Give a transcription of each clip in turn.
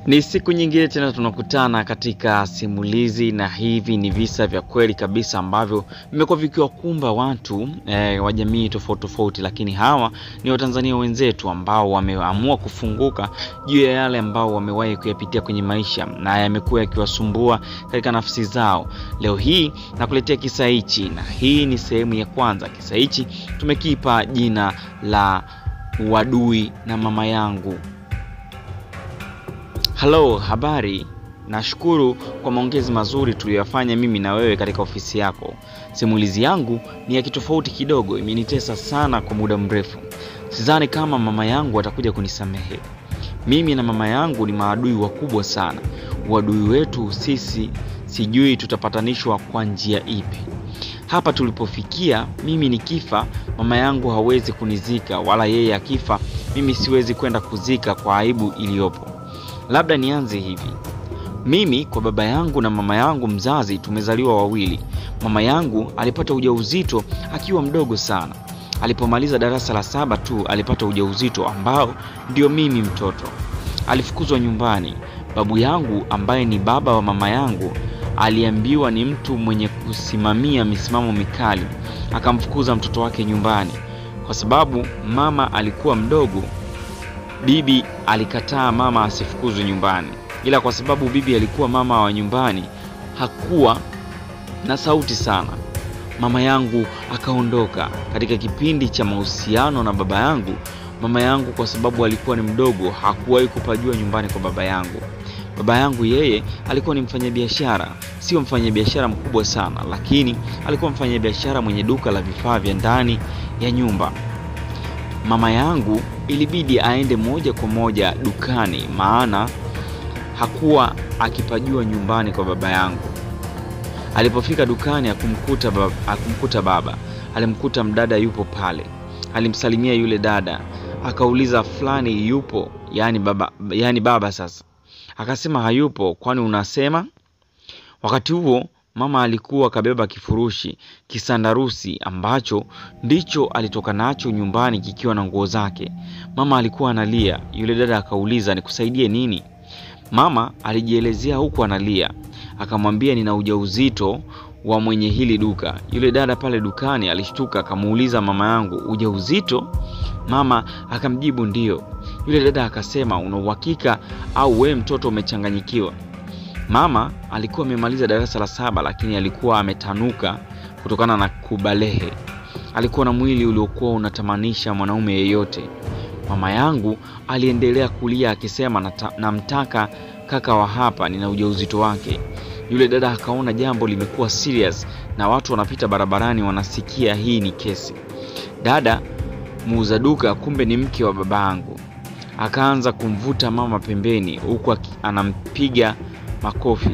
Ni siku nyingine tena tunakutana katika simulizi, na hivi ni visa vya kweli kabisa ambavyo vimekuwa vikiwakumba watu wa jamii tofauti tofauti, lakini hawa ni Watanzania wenzetu ambao wameamua kufunguka juu ya yale ambao wamewahi kuyapitia kwenye maisha na yamekuwa yakiwasumbua katika nafsi zao. Leo hii nakuletea kisa hichi, na hii ni sehemu ya kwanza. Kisa hichi tumekipa jina la Uadui na Mama Yangu. Hello, habari. Nashukuru kwa maongezi mazuri tuliyofanya mimi na wewe katika ofisi yako. Simulizi yangu ni ya kitofauti kidogo, imenitesa sana kwa muda mrefu. Sidhani kama mama yangu atakuja kunisamehe. Mimi na mama yangu ni maadui wakubwa sana. Uadui wetu sisi sijui tutapatanishwa kwa njia ipi. Hapa tulipofikia, mimi nikifa mama yangu hawezi kunizika, wala yeye akifa mimi siwezi kwenda kuzika kwa aibu iliyopo. Labda nianze hivi. Mimi kwa baba yangu na mama yangu mzazi tumezaliwa wawili. Mama yangu alipata ujauzito akiwa mdogo sana. Alipomaliza darasa la 7 tu alipata ujauzito ambao ndio mimi mtoto. Alifukuzwa nyumbani. Babu yangu ambaye ni baba wa mama yangu aliambiwa ni mtu mwenye kusimamia misimamo mikali. Akamfukuza mtoto wake nyumbani. Kwa sababu mama alikuwa mdogo, bibi alikataa mama asifukuzwe nyumbani. Ila kwa sababu bibi alikuwa mama wa nyumbani, hakuwa na sauti sana. Mama yangu akaondoka. Katika kipindi cha mahusiano na baba yangu, mama yangu kwa sababu alikuwa ni mdogo hakuwahi kupajua nyumbani kwa baba yangu. Baba yangu yeye alikuwa ni mfanyabiashara, sio mfanyabiashara mkubwa sana, lakini alikuwa mfanyabiashara mwenye duka la vifaa vya ndani ya nyumba. Mama yangu ilibidi aende moja kwa moja dukani, maana hakuwa akipajua nyumbani kwa baba yangu. Alipofika dukani akumkuta baba. Alimkuta mdada yupo pale. Alimsalimia yule dada. Akauliza fulani yupo, yani baba sasa. Akasema hayupo. Kwani unasema? Wakati huo mama alikuwa kabeba kifurushi kisandarusi ambacho ndicho alitoka nacho nyumbani kikiwa na nguo zake. Mama alikuwa analia. Yule dada akauliza nikusaidie nini? Mama alijielezea huku analia. Akamwambia nina ujauzito wa mwenye hili duka. Yule dada pale dukani alishtuka, akamuuliza mama yangu, ujauzito? Mama akamjibu ndio. Yule dada akasema una uhakika au wewe mtoto umechanganyikiwa? Mama alikuwa amemaliza darasa la 7, lakini alikuwa ametanuka kutokana na kubalehe. Alikuwa na mwili uliokuwa unatamanisha mwanaume yeyote. Mama yangu aliendelea kulia akisema namtaka kaka wa hapa, nina ujauzito wake. Yule dada akaona jambo limekuwa serious na watu wanapita barabarani wanasikia hii ni kesi. Dada muuza duka kumbe ni mke wa baba yangu. Akaanza kumvuta mama pembeni huku anampiga makofi.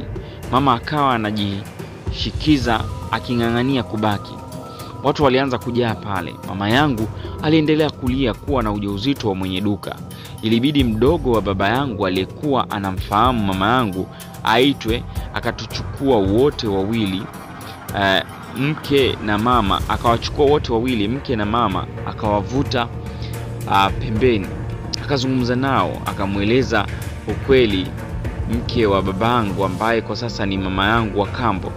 Mama akawa anajishikiza akingangania kubaki. Watu walianza kujaa pale. Mama yangu aliendelea kulia kuwa na ujauzito wa mwenye duka. Ilibidi mdogo wa baba yangu aliyekuwa anamfahamu mama yangu aitwe, akatuchukua wote wawili, mke na mama. Akawachukua wote wawili mke na mama, akawavuta pembeni. Akazungumza nao, akamueleza ukweli mke wa babangu ambaye kwa sasa ni mama yangu wa kambo.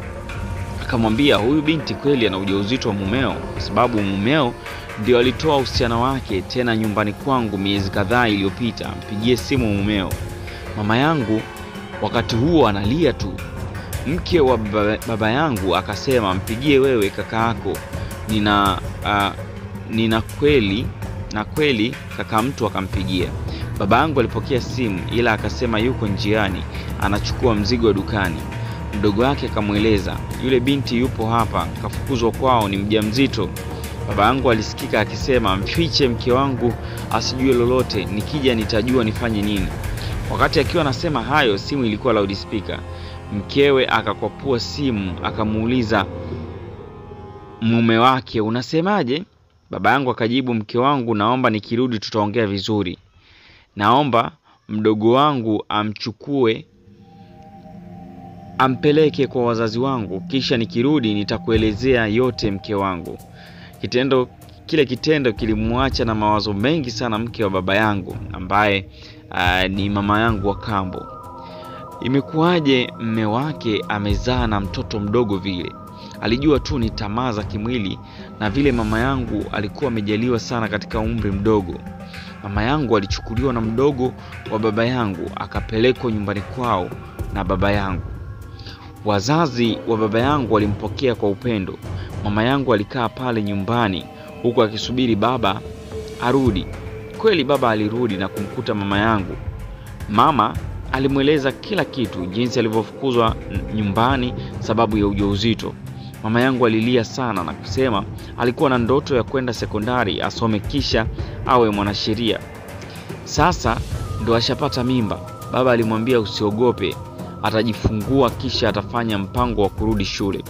Akamwambia huyu binti kweli ana ujauzito wa mumeo, kwa sababu mumeo ndio alitoa uhusiano wake tena nyumbani kwangu miezi kadhaa iliyopita. Mpigie simu mumeo. Mama yangu wakati huo analia tu. Mke wa baba yangu akasema mpigie wewe kaka yako. Nina kweli kaka mtu. Akampigia. Baba yangu alipokea simu, ila akasema yuko njiani anachukua mzigo wa dukani. Mdogo wake akamueleza yule binti yupo hapa, kafukuzwa kwao, ni mjamzito. Baba yangu alisikika akisema mfiche mke wangu asijue lolote, nikija nitajua nifanye nini. Wakati akiwa anasema hayo, simu ilikuwa loudspeaker. Mkewe akakwapua simu akamuuliza mume wake unasemaje? Baba yangu akajibu mke wangu naomba nikirudi tutaongea vizuri. Naomba mdogo wangu amchukue ampeleke kwa wazazi wangu, kisha nikirudi nitakuelezea yote mke wangu. Kile kitendo kilimwacha na mawazo mengi sana mke wa baba yangu ambaye ni mama yangu wa kambo. Imekuwaje mme wake amezaa na mtoto mdogo vile? Alijua tu ni tamaa za kimwili, na vile mama yangu alikuwa amejaliwa sana katika umri mdogo. Mama yangu alichukuliwa na mdogo wa baba yangu akapelekwa nyumbani kwao na baba yangu. Wazazi wa baba yangu walimpokea kwa upendo. Mama yangu alikaa pale nyumbani huku akisubiri baba arudi. Kweli baba alirudi na kumkuta mama yangu. Mama alimweleza kila kitu, jinsi alivyofukuzwa nyumbani sababu ya ujauzito. Mama yangu alilia sana na kusema alikuwa na ndoto ya kwenda sekondari asome kisha awe mwanasheria. Sasa ndo ashapata mimba. Baba alimwambia usiogope, atajifungua kisha atafanya mpango wa kurudi shule.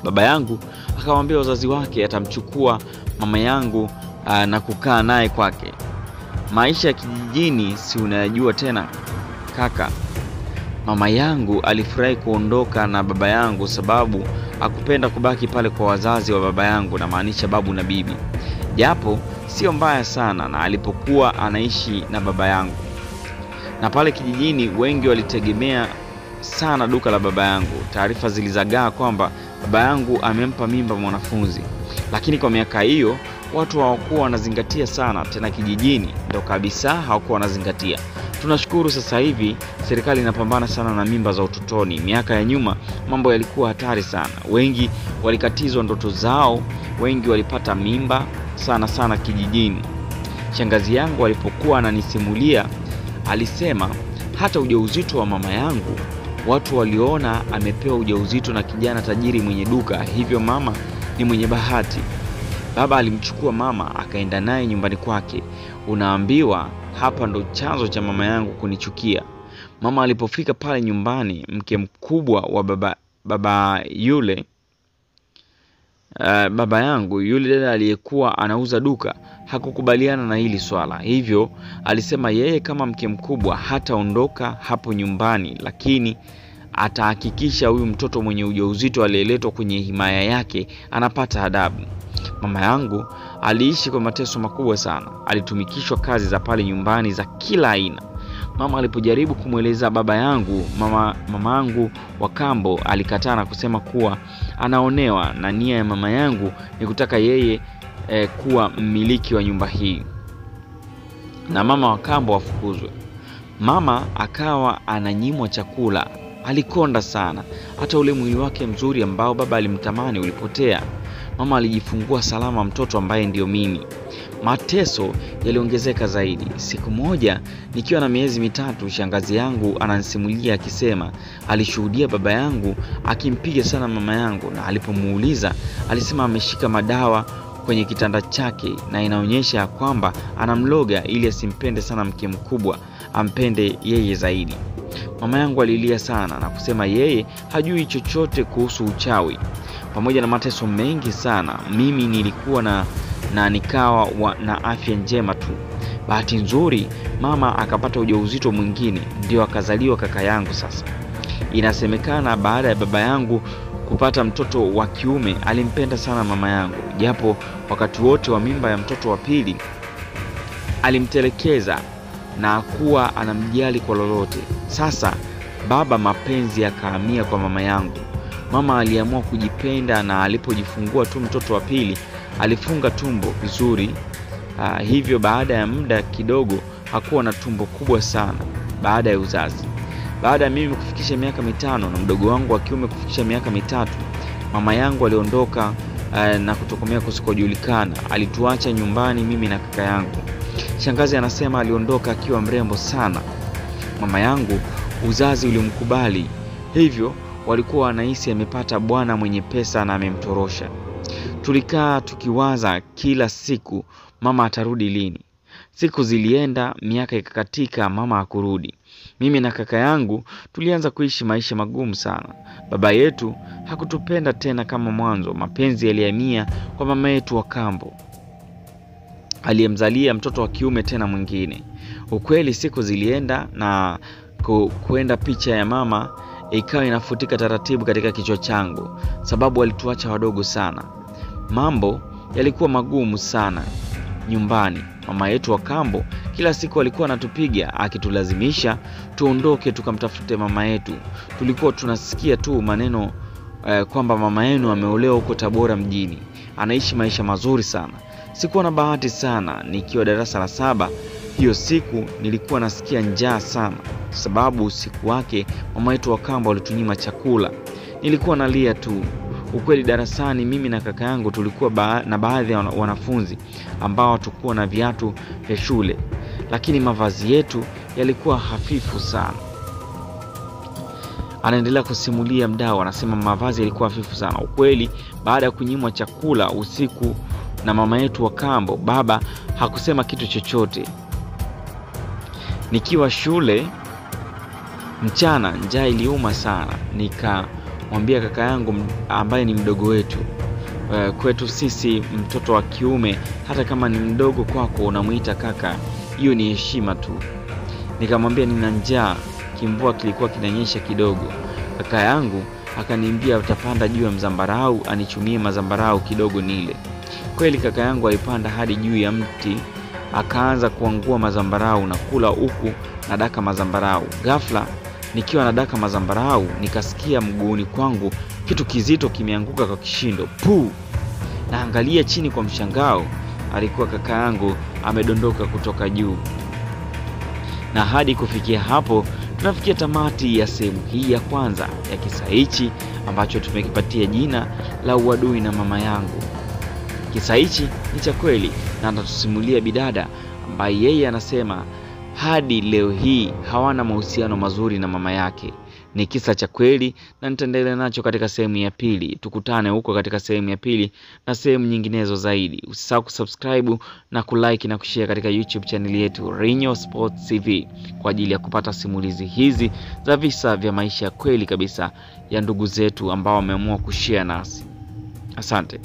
Baba yangu akamwambia wazazi wake atamchukua mama yangu na kukaa naye kwake. Maisha ya kijijini si unayajua tena kaka. Mama yangu alifurahi kuondoka na baba yangu sababu hakupenda kubaki pale kwa wazazi wa baba yangu, na maanisha babu na bibi. Japo sio mbaya sana na alipokuwa anaishi na baba yangu. Na pale kijijini wengi walitegemea sana duka la baba yangu. Taarifa zilizagaa kwamba baba yangu amempa mimba mwanafunzi. Lakini kwa miaka hiyo watu hawakuwa wanazingatia sana, tena kijijini ndo kabisa hawakuwa wanazingatia. Tunashukuru sasa hivi serikali inapambana sana na mimba za utotoni. Miaka ya nyuma mambo yalikuwa hatari sana. Wengi walikatizwa ndoto zao, wengi walipata mimba sana kijijini. Shangazi yangu alipokuwa ananisimulia alisema hata ujauzito wa mama yangu watu waliona amepewa ujauzito na kijana tajiri mwenye duka, hivyo mama ni mwenye bahati. Baba alimchukua mama akaenda naye nyumbani kwake. Unaambiwa hapa ndo chanzo cha mama yangu kunichukia. Mama alipofika pale nyumbani, mke mkubwa wa baba yangu, yule dada aliyekuwa anauza duka, hakukubaliana na hili swala. Hivyo alisema yeye kama mke mkubwa hataondoka hapo nyumbani, lakini atahakikisha huyu mtoto mwenye ujauzito aliyeletwa kwenye himaya yake anapata adabu. Mama yangu aliishi kwa mateso makubwa sana. Alitumikishwa kazi za pale nyumbani za kila aina. Mama alipojaribu kumweleza baba yangu, mama yangu wa kambo alikataa na kusema kuwa anaonewa na nia ya mama yangu ni kutaka yeye kuwa mmiliki wa nyumba hii na mama wa kambo afukuzwe. Mama akawa ananyimwa chakula. Alikonda sana. Hata ule mwili wake mzuri ambao baba alimtamani ulipotea. Mama alijifungua salama mtoto ambaye ndio mimi. Mateso yaliongezeka zaidi. Siku moja nikiwa na miezi 3, shangazi yangu ananisimulia akisema alishuhudia baba yangu akimpiga sana mama yangu, na alipomuuliza alisema ameshika madawa kwenye kitanda chake na inaonyesha kwamba anamloga ili asimpende sana mke mkubwa, ampende yeye zaidi. Mama yangu alilia sana na kusema yeye hajui chochote kuhusu uchawi. Pamoja na mateso mengi sana, mimi nilikuwa na nikawa na afya njema tu. Bahati nzuri mama akapata ujauzito mwingine, ndio akazaliwa kaka yangu. Sasa inasemekana baada ya baba yangu kupata mtoto wa kiume alimpenda sana mama yangu, japo wakati wote wa mimba ya mtoto wa pili alimtelekeza na kuwa anamjali kwa lolote. Sasa baba mapenzi yakahamia kwa mama yangu. Mama aliamua kujipenda, na alipojifungua tu mtoto wa pili alifunga tumbo vizuri. Hivyo baada ya muda kidogo hakuwa na tumbo kubwa sana baada ya uzazi. Baada ya mimi kufikisha miaka 5 na mdogo wangu wa kiume kufikisha miaka 3, mama yangu aliondoka na kutokomea kusikojulikana. Alituacha nyumbani mimi na kaka yangu. Shangazi anasema aliondoka akiwa mrembo sana. Mama yangu uzazi ulimkubali, hivyo walikuwa wanahisi amepata bwana mwenye pesa na amemtorosha. Tulikaa tukiwaza kila siku mama atarudi lini. Siku zilienda, miaka ikakatika, mama hakurudi. Mimi na kaka yangu tulianza kuishi maisha magumu sana. Baba yetu hakutupenda tena kama mwanzo. Mapenzi yalihamia kwa mama yetu wa kambo, aliyemzalia mtoto wa kiume tena mwingine. Ukweli siku zilienda na kuenda picha ya mama ikawa inafutika taratibu katika kichwa changu, sababu walituacha wadogo sana. Mambo yalikuwa magumu sana nyumbani. Mama yetu wa kambo kila siku alikuwa anatupiga akitulazimisha tuondoke tukamtafute mama yetu. Tulikuwa tunasikia tu maneno kwamba mama yenu ameolewa huko Tabora mjini, anaishi maisha mazuri sana. Sikuwa na bahati sana, nikiwa darasa la 7 hiyo siku nilikuwa nasikia njaa sana, sababu usiku wake mama yetu wa kambo alitunyima chakula. Nilikuwa nalia tu. Ukweli darasani mimi na kaka yangu tulikuwa na baadhi ya wanafunzi ambao hatukuwa na viatu vya shule, lakini mavazi yetu yalikuwa hafifu sana. Anaendelea kusimulia mdau, anasema mavazi yalikuwa hafifu sana. Ukweli baada ya kunyimwa chakula usiku na mama yetu wa kambo, baba hakusema kitu chochote. Nikiwa shule mchana, njaa iliuma sana. Nikamwambia kaka yangu ambaye ni mdogo wetu, kwetu sisi mtoto wa kiume hata kama ni mdogo kwako unamuita kaka, hiyo ni heshima tu. Nikamwambia nina njaa, kimvua kilikuwa kinanyesha kidogo. Kaka yangu akaniambia utapanda juu ya mzambarau anichumie mazambarau kidogo nile. Kweli kaka yangu alipanda hadi juu ya mti, akaanza kuangua mazambarau na kula huku na daka mazambarau. Ghafla nikiwa na daka mazambarau nikasikia mguuni kwangu kitu kizito kimeanguka kwa kishindo. Puu! Naangalia chini kwa mshangao, alikuwa kaka yangu amedondoka kutoka juu. Na hadi kufikia hapo tunafikia tamati ya sehemu hii ya kwanza ya kisa hichi ambacho tumekipatia jina la Uadui na Mama Yangu. Kisa hichi ni cha kweli na anatusimulia bidada ambaye yeye anasema hadi leo hii hawana mahusiano mazuri na mama yake. Ni kisa cha kweli na nitaendelea nacho katika sehemu ya pili. Tukutane huko katika sehemu ya pili na sehemu nyinginezo zaidi. Usisahau kusubscribe na kulike na kushare katika YouTube channel yetu Rinyo Sports TV kwa ajili ya kupata simulizi hizi za visa vya maisha ya kweli kabisa ya ndugu zetu ambao wameamua kushare nasi. Asante.